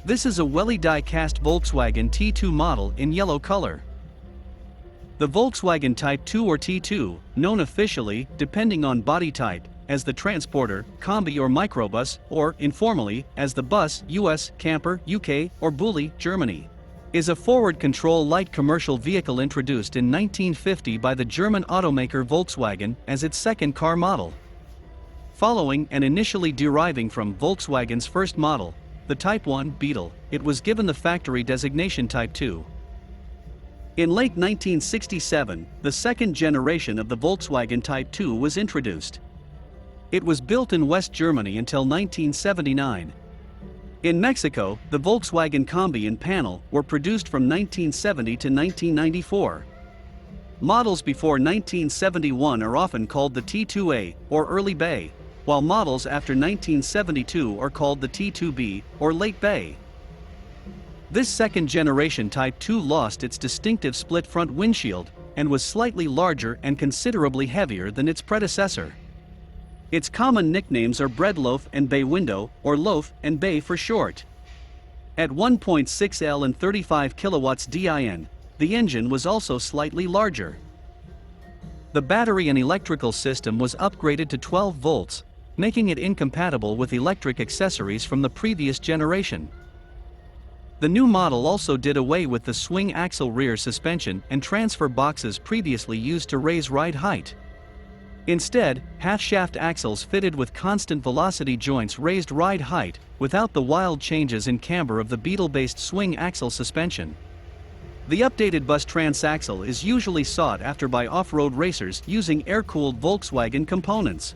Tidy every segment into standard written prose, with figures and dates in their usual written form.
This is a Welly die-cast Volkswagen T2 model in yellow color. The Volkswagen Type 2 or T2, known officially, depending on body type, as the Transporter, Kombi or Microbus, or, informally, as the Bus, US, Camper, UK, or Bulli, Germany, is a forward-control light commercial vehicle introduced in 1950 by the German automaker Volkswagen as its second car model. Following and initially deriving from Volkswagen's first model, the Type 1 Beetle, it was given the factory designation Type 2. In late 1967, the second generation of the Volkswagen Type 2 was introduced. It was built in West Germany until 1979. In Mexico, the Volkswagen Kombi and Panel were produced from 1970 to 1994. Models before 1971 are often called the T2A, or Early Bay, while models after 1972 are called the T2B, or Late Bay. This second-generation Type 2 lost its distinctive split front windshield, and was slightly larger and considerably heavier than its predecessor. Its common nicknames are Breadloaf and Bay Window, or Loaf and Bay for short. At 1.6L and 35 kilowatts DIN, the engine was also slightly larger. The battery and electrical system was upgraded to 12 volts, making it incompatible with electric accessories from the previous generation. The new model also did away with the swing axle rear suspension and transfer boxes previously used to raise ride height. Instead, half-shaft axles fitted with constant velocity joints raised ride height, without the wild changes in camber of the Beetle-based swing axle suspension. The updated bus transaxle is usually sought after by off-road racers using air-cooled Volkswagen components.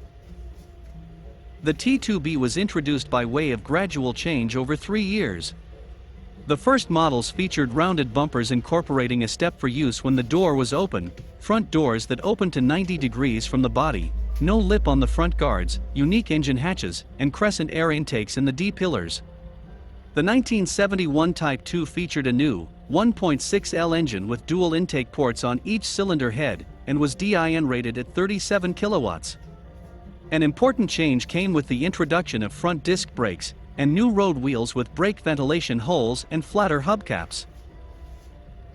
The T2B was introduced by way of gradual change over 3 years. The first models featured rounded bumpers incorporating a step for use when the door was open, front doors that opened to 90 degrees from the body, no lip on the front guards, unique engine hatches, and crescent air intakes in the D-pillars. The 1971 Type 2 featured a new 1.6L engine with dual intake ports on each cylinder head, and was DIN rated at 37 kilowatts. An important change came with the introduction of front disc brakes, and new road wheels with brake ventilation holes and flatter hubcaps.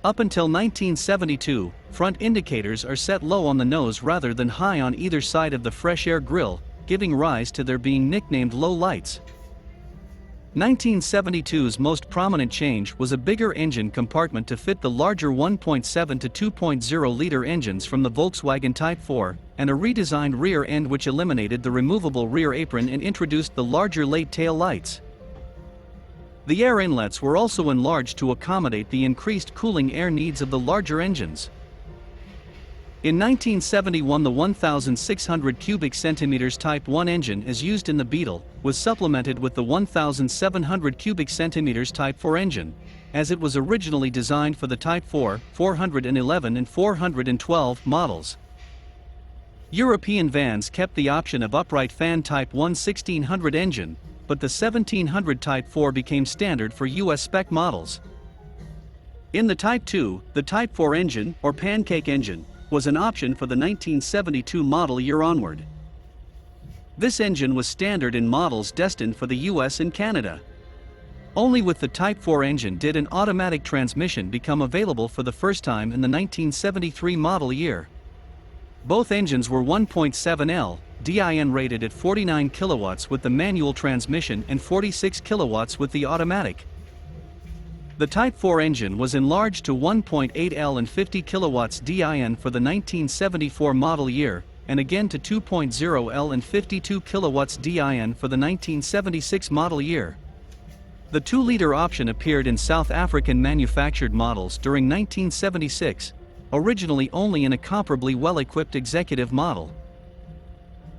Up until 1972, front indicators are set low on the nose rather than high on either side of the fresh air grille, giving rise to their being nicknamed low lights. 1972's most prominent change was a bigger engine compartment to fit the larger 1.7 to 2.0-liter engines from the Volkswagen Type 4, and a redesigned rear end which eliminated the removable rear apron and introduced the larger late tail lights. The air inlets were also enlarged to accommodate the increased cooling air needs of the larger engines. In 1971, the 1,600 cubic centimeters Type 1 engine as used in the Beetle was supplemented with the 1,700 cubic centimeters Type 4 engine, as it was originally designed for the Type 4, 411 and 412 models. European vans kept the option of upright fan Type 1 1600 engine, but the 1700 Type 4 became standard for US spec models. In the Type 2, the Type 4 engine, or pancake engine, was an option for the 1972 model year onward. This engine was standard in models destined for the US and Canada. Only with the Type 4 engine did an automatic transmission become available for the first time in the 1973 model year. Both engines were 1.7L, DIN rated at 49 kilowatts with the manual transmission and 46 kilowatts with the automatic. The Type 4 engine was enlarged to 1.8L and 50 kilowatts DIN for the 1974 model year, and again to 2.0L and 52 kilowatts DIN for the 1976 model year. The 2-liter option appeared in South African manufactured models during 1976, originally only in a comparably well-equipped executive model.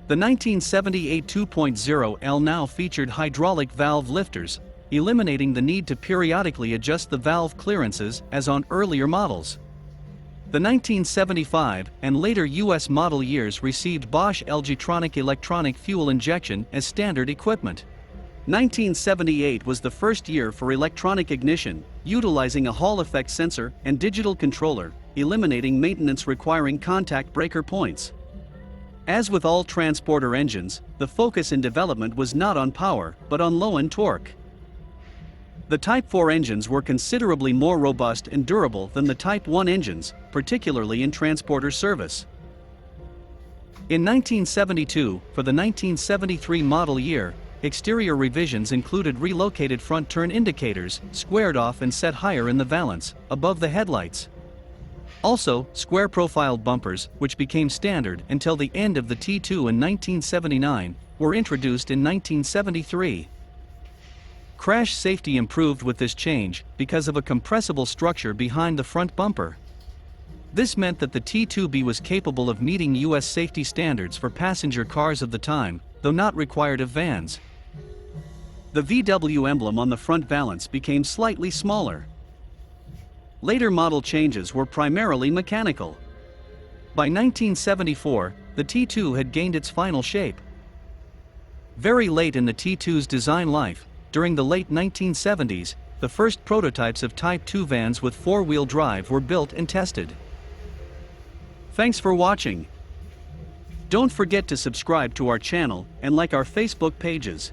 The 1978 2.0L now featured hydraulic valve lifters, eliminating the need to periodically adjust the valve clearances as on earlier models. The 1975 and later US model years received Bosch Elgitronic electronic fuel injection as standard equipment. 1978 was the first year for electronic ignition, utilizing a Hall effect sensor and digital controller, eliminating maintenance requiring contact breaker points. As with all transporter engines, the focus in development was not on power but on low-end torque. The Type 4 engines were considerably more robust and durable than the Type 1 engines, particularly in transporter service. In 1972, for the 1973 model year, exterior revisions included relocated front turn indicators, squared off and set higher in the valance, above the headlights. Also, square-profiled bumpers, which became standard until the end of the T2 in 1979, were introduced in 1973. Crash safety improved with this change because of a compressible structure behind the front bumper. This meant that the T2B was capable of meeting US safety standards for passenger cars of the time, though not required of vans. The VW emblem on the front valance became slightly smaller. Later model changes were primarily mechanical. By 1974, the T2 had gained its final shape. Very late in the T2's design life, during the late 1970s, the first prototypes of Type 2 vans with four-wheel drive were built and tested. Thanks for watching. Don't forget to subscribe to our channel and like our Facebook pages.